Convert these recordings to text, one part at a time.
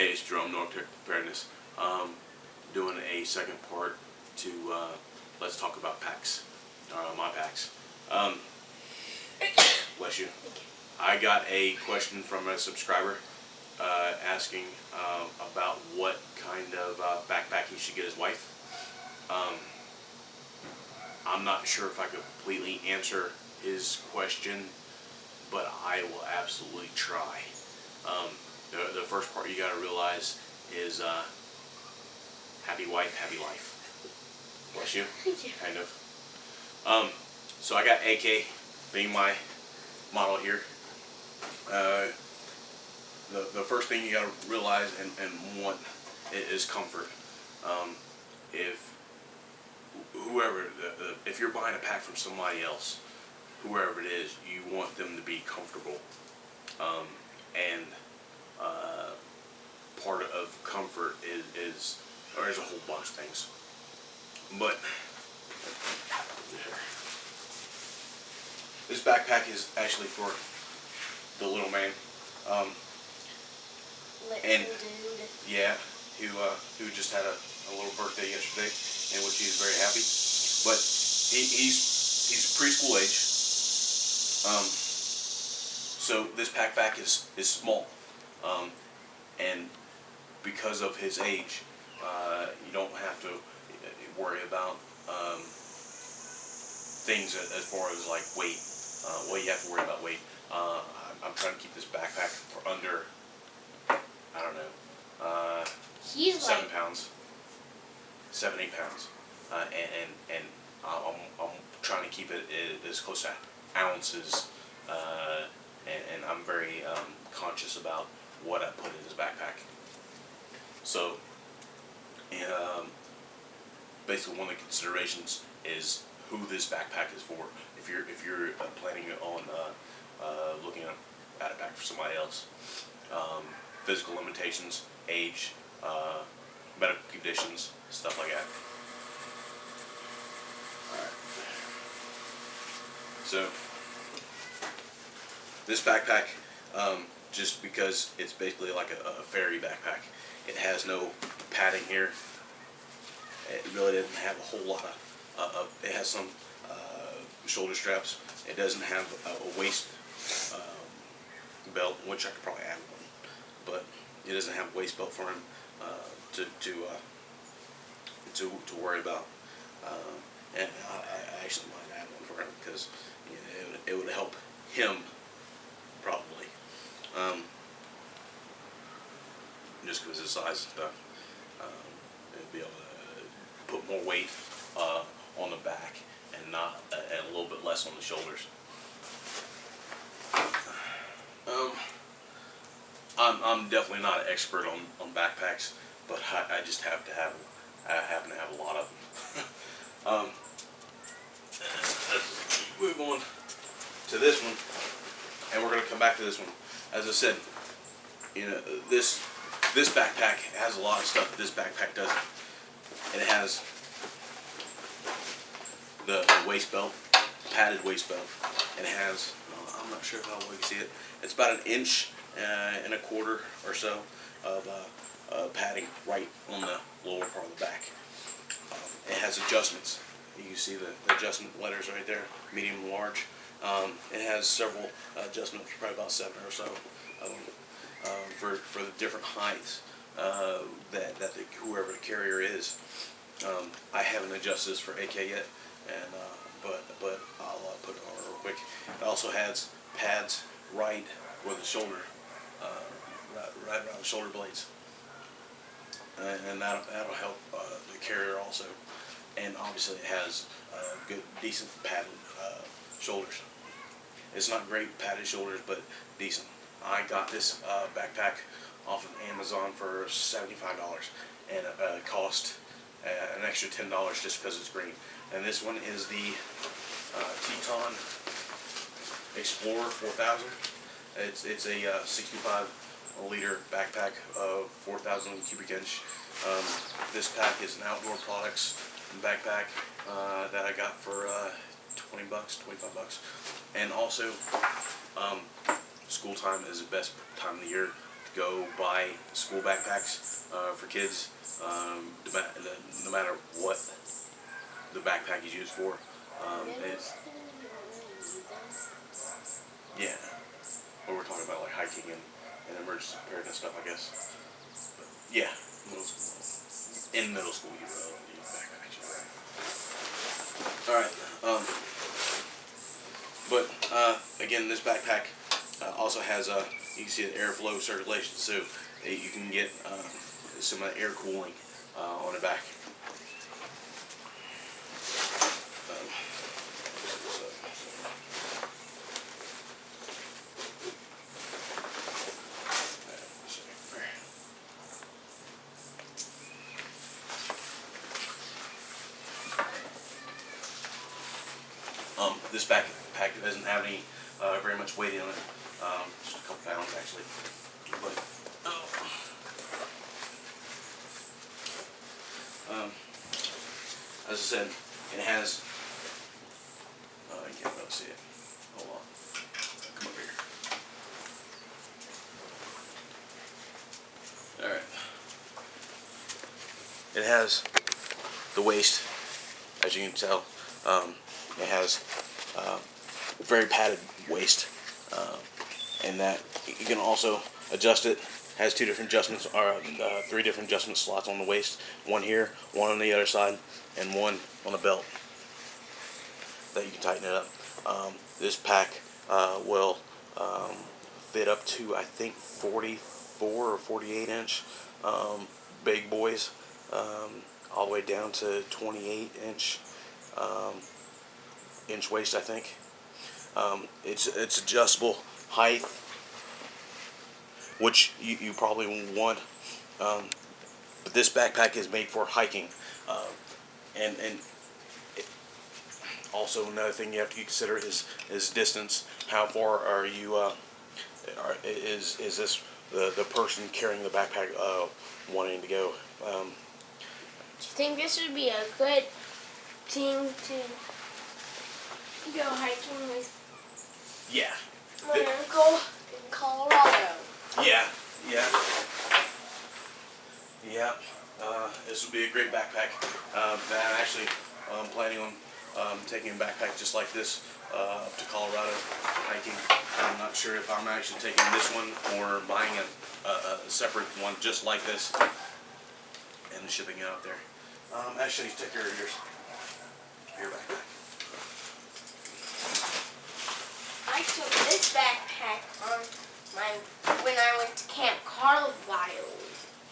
Hey, it's Jerome, North Tech Preparedness. Doing a second part to let's talk about packs, my packs. Bless you. I got a question from a subscriber asking about what kind of backpack he should get his wife. I'm not sure if I could completely answer his question, but I will absolutely try. The first part you got to realize is happy wife, happy life. Bless you. Thank you. Kind of. So I got AK being my model here. The first thing you got to realize and want is comfort. If you're buying a pack from somebody else, whoever it is, you want them to be comfortable. And part of comfort is there's a whole bunch of things. But this backpack is actually for the little man. And dude. yeah, who just had a little birthday yesterday, in which he's very happy. But he's preschool age. So this backpack is small, and because of his age, you don't have to worry about things as far as like weight. Well, you have to worry about weight. I'm trying to keep this backpack for under, I don't know, He's 7 pounds, 7, 8 pounds, and I'm trying to keep it as close to ounces, and I'm very conscious about what I put in this backpack. So, basically, one of the considerations is who this backpack is for. If you're planning on looking at a pack for somebody else, physical limitations, age, medical conditions, stuff like that. Alright. So, this backpack, just because it's basically like a ferry backpack, it has no padding here. It really doesn't have a whole lot of it has some shoulder straps. It doesn't have a waist belt, which I could probably add one, but it doesn't have a waist belt for him to worry about. And I actually might add one for him because it would help him probably, just because of his size and stuff. It'd be able to put more weight on the back and a little bit less on the shoulders. I'm definitely not an expert on backpacks, but I just happen to have a lot of them. Let's move on to this one, and we're going to come back to this one. As I said, this backpack has a lot of stuff that this backpack doesn't. It has the waist belt, padded waist belt. It has, I'm not sure how well you can see it, it's about 1.25 inches or so of padding right on the lower part of the back. It has adjustments. You can see the adjustment letters right there, medium and large. It has several adjustments, probably about 7 or so of them, for the different heights that whoever the carrier is. I haven't adjusted this for AK yet, and but I'll put it on real quick. It also has pads right where the shoulder, right around the shoulder blades, and that'll help the carrier also. And obviously it has good, decent padded shoulders. It's not great padded shoulders, but decent. I got this backpack off of Amazon for $75, and it cost an extra $10 just because it's green. And this one is the Teton Explorer 4000. It's a 65-liter backpack of 4,000 cubic inch. This pack is an Outdoor Products backpack that I got for $20, $25. And also, school time is the best time of the year to go buy school backpacks for kids, no matter what the backpack is used for. Yeah, but we're talking about like hiking and emergency preparedness stuff, I guess. But yeah, middle school. In middle school, you need backpacks. All right. But again, this backpack also has you can see the airflow circulation, so you can get some air cooling on the back. This backpack doesn't have any very much weight in it, just a couple pounds actually. But as I said, it has. You can't really see it. Hold on. Come over here. All right. It has the waist, as you can tell. It has very padded waist, and that you can also adjust it. Has two different adjustments, or 3 different adjustment slots on the waist. One here, one on the other side, and one on the belt that you can tighten it up. This pack will fit up to, I think, 44 or 48 inch big boys, all the way down to 28 inch waist, I think. It's adjustable height, which you probably want. But this backpack is made for hiking, and it, also another thing you have to consider is distance. How far are you? Is this the person carrying the backpack wanting to go? Do you think this would be a good team to go hiking with? Yeah. My uncle in Colorado. Yeah. This would be a great backpack. I'm actually planning on taking a backpack just like this up to Colorado hiking. I'm not sure if I'm actually taking this one or buying a separate one just like this and shipping it out there. Actually, take care of your backpack. I took this backpack on when I went to Camp Carlisle.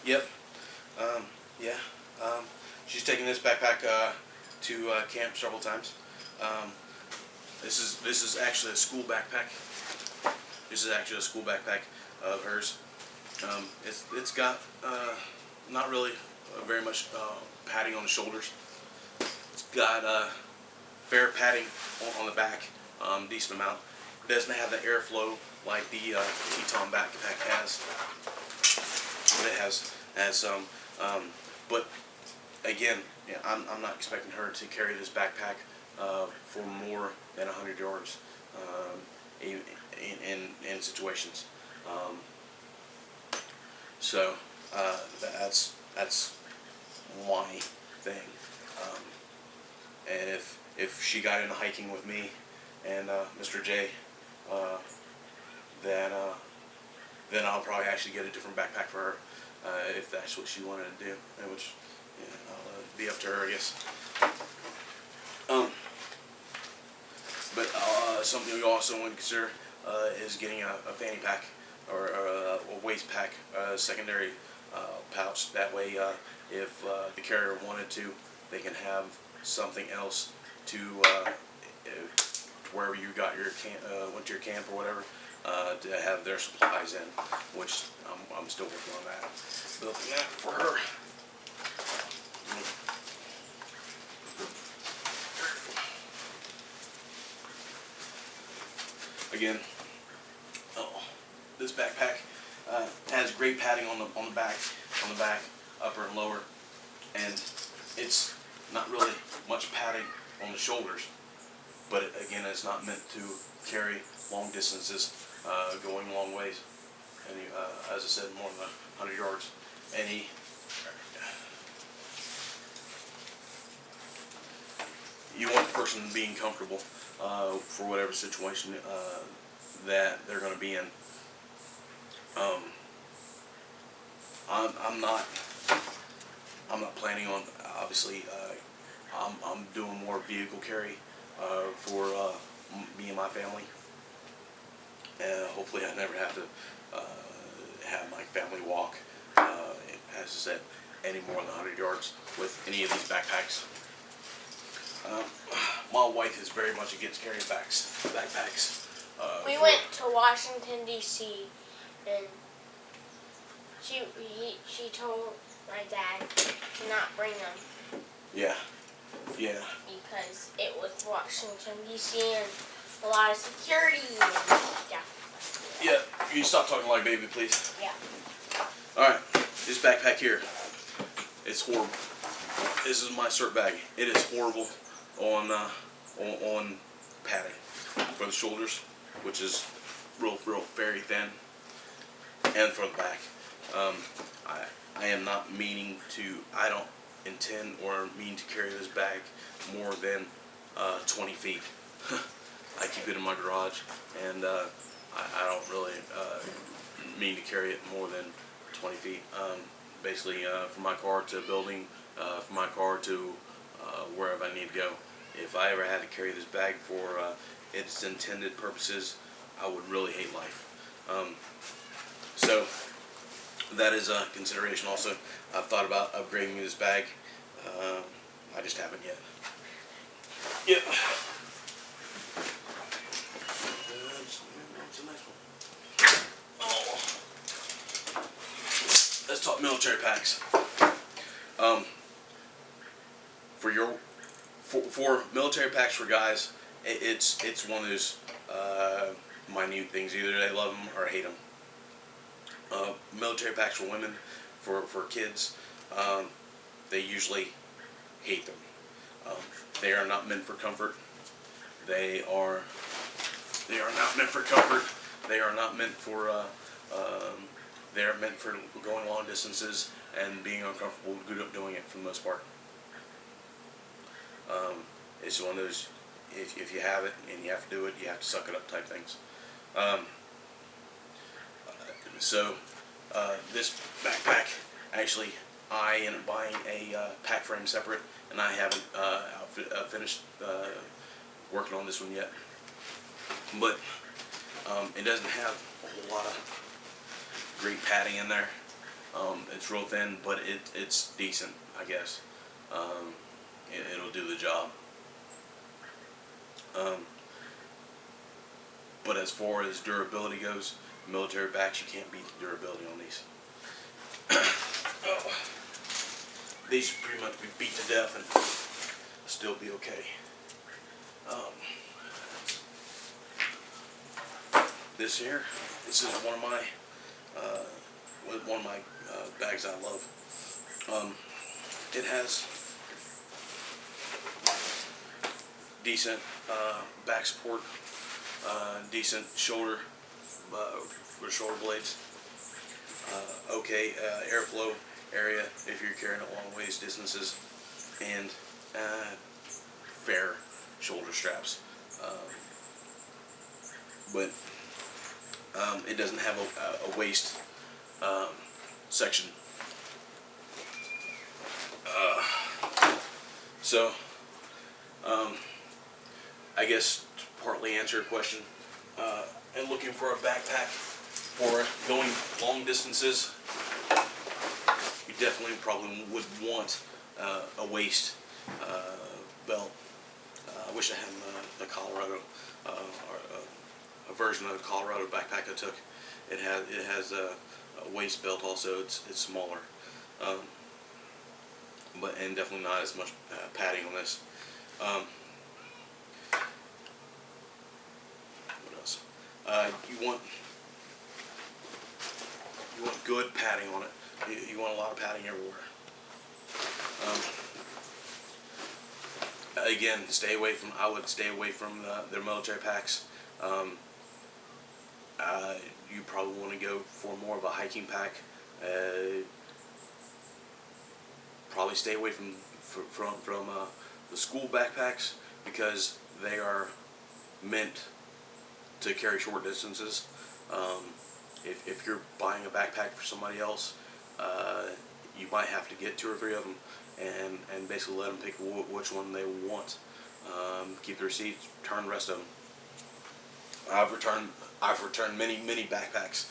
Yep. Yeah. She's taken this backpack to camp several times. This is actually a school backpack. This is actually a school backpack of hers. It's got not really very much padding on the shoulders. It's got fair padding on the back, decent amount. It doesn't have the airflow like the Teton backpack has, but it has some. But again, yeah, I'm not expecting her to carry this backpack for more than 100 yards in situations. So that's my thing. And if she got into hiking with me and Mr. J, then I'll probably actually get a different backpack for her if that's what she wanted to do, which I'll be up to her, I guess. But something we also want to consider is getting a fanny pack or a waist pack, secondary pouch. That way, if the carrier wanted to, they can have something else to wherever you got your went to your camp or whatever, to have their supplies in, which I'm still working on that. But yeah, for her. Again, this backpack has great padding on the back, upper and lower, and it's not really much padding on the shoulders. But again, it's not meant to carry long distances, going long ways. any, as I said, more than 100 yards. Any you want the person being comfortable for whatever situation that they're going to be in. I'm not planning on, obviously, I'm doing more vehicle carry for me and my family. Hopefully I never have to have my family walk, as I said, any more than 100 yards with any of these backpacks. My wife is very much against carrying backpacks. We went to Washington D.C. and she told my dad to not bring them. Yeah. Because it was Washington D.C. and a lot of security and yeah. Yeah. Can you stop talking like baby, please? Yeah. All right. This backpack here, it's horrible. This is my cert bag. It is horrible on padding for the shoulders, which is real very thin, and for the back. I am not meaning to. I don't intend or mean to carry this bag more than 20 feet. I keep it in my garage, and I don't really mean to carry it more than 20 feet. Basically, from my car to a building, from my car to wherever I need to go. If I ever had to carry this bag for its intended purposes, I would really hate life. So that is a consideration also. I've thought about upgrading this bag. I just haven't yet. Yep. What's the next one? Oh. Let's talk military packs. For military packs for guys, it's one of those minute things. Either they love them or hate them. Military packs for women, for kids, they usually hate them. They are not meant for comfort. They are not meant for comfort. They are not meant for. They are meant for going long distances and being uncomfortable doing it for the most part. It's one of those, if you have it and you have to do it, you have to suck it up type things. This backpack, actually, I ended up buying a pack frame separate, and I haven't finished working on this one yet. But it doesn't have a whole lot of great padding in there. It's real thin, but it's decent, I guess. It'll do the job. But as far as durability goes, military packs, you can't beat the durability on these. These should pretty much be beat to death and still be okay. This here, this is one of my bags I love. It has decent back support, decent shoulder for shoulder blades. Okay, airflow area if you're carrying it long ways distances, and fair shoulder straps. But it doesn't have a waist section. I guess to partly answer your question, and looking for a backpack for going long distances, you definitely probably would want a waist belt. I wish I had the Colorado or a version of the Colorado backpack I took. It has a waist belt also. It's smaller, and definitely not as much padding on this. What else? You want good padding on it. You want a lot of padding everywhere. Again, I would stay away from their military packs. you probably want to go for more of a hiking pack. Probably stay away from the school backpacks, because they are meant to carry short distances. If you're buying a backpack for somebody else, you might have to get 2 or 3 of them and basically let them pick which one they want. Keep the receipts, return the rest of them. I've returned many backpacks.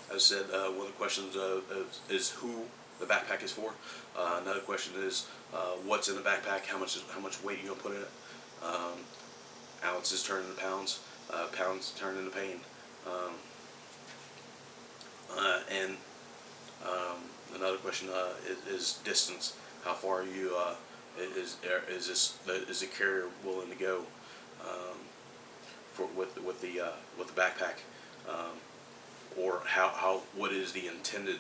As I said, one of the questions is who the backpack is for. Another question is what's in the backpack, how much weight you gonna put in it. Ounces turn into pounds, pounds turn into pain. And another question is distance. How far are you? Is the carrier willing to go with the backpack, or what is the intended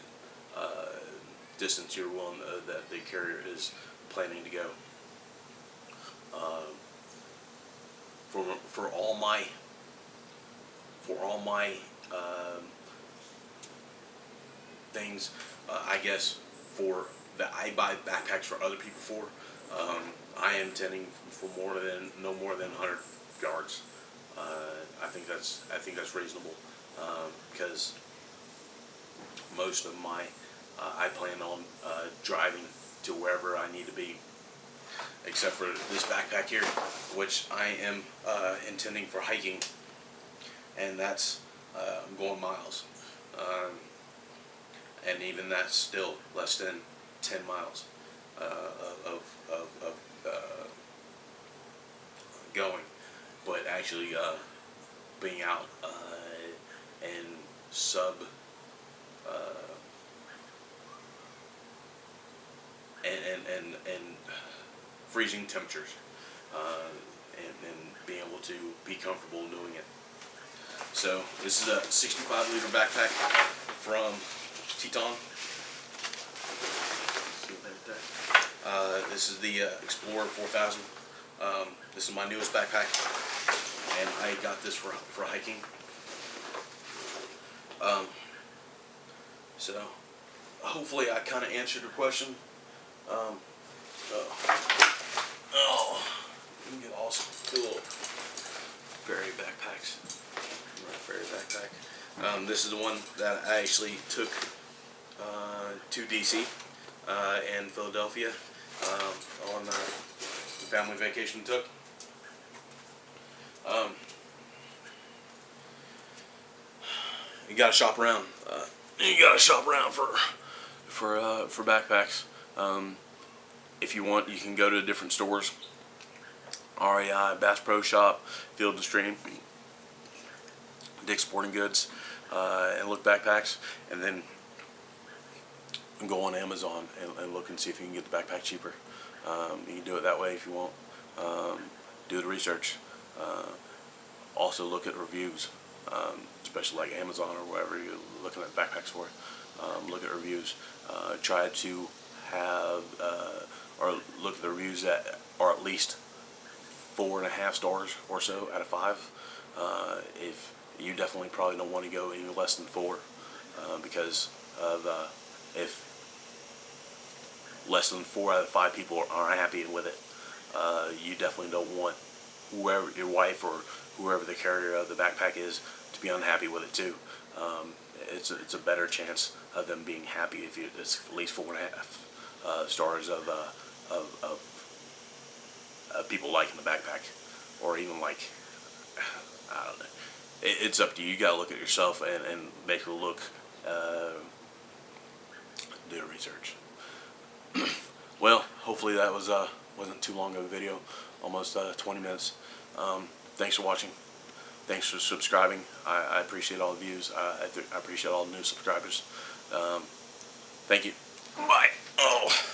distance you're willing that the carrier is planning to go? For all my things, I guess that I buy backpacks for other people for, I am intending for no more than 100 yards. I think that's reasonable, because most of my I plan on driving to wherever I need to be, except for this backpack here, which I am intending for hiking, and that's I'm going miles, and even that's still less than 10 miles of going, but actually being out and and freezing temperatures, and being able to be comfortable doing it. So this is a 65-liter backpack from Teton. This is the Explorer 4000. This is my newest backpack, and I got this for hiking. So hopefully I kind of answered your question. You can get awesome, cool fairy backpacks. Fairy backpack. This is the one that I actually took to DC and Philadelphia on family vacation. You gotta shop around. You gotta shop around for backpacks. If you want, you can go to different stores. REI, Bass Pro Shop, Field & Stream, Dick's Sporting Goods, and look backpacks, and then go on Amazon and look and see if you can get the backpack cheaper. You can do it that way if you want. Do the research. Also look at reviews, especially like Amazon or wherever you're looking at backpacks for. Look at reviews. Try to have or look at the reviews that are at least 4.5 stars or so out of 5. If you definitely probably don't want to go any less than 4, because of if less than 4 out of 5 people aren't happy with it, you definitely don't want whoever your wife or whoever the carrier of the backpack is to be unhappy with it too. It's a better chance of them being happy if it's at least 4.5 stars of people liking the backpack, or even like, I don't know. It's up to you. You gotta look at yourself and basically look, do the research. Well, hopefully that wasn't too long of a video, almost 20 minutes. Thanks for watching. Thanks for subscribing. I appreciate all the views. I appreciate all the new subscribers. Thank you. Bye. Oh.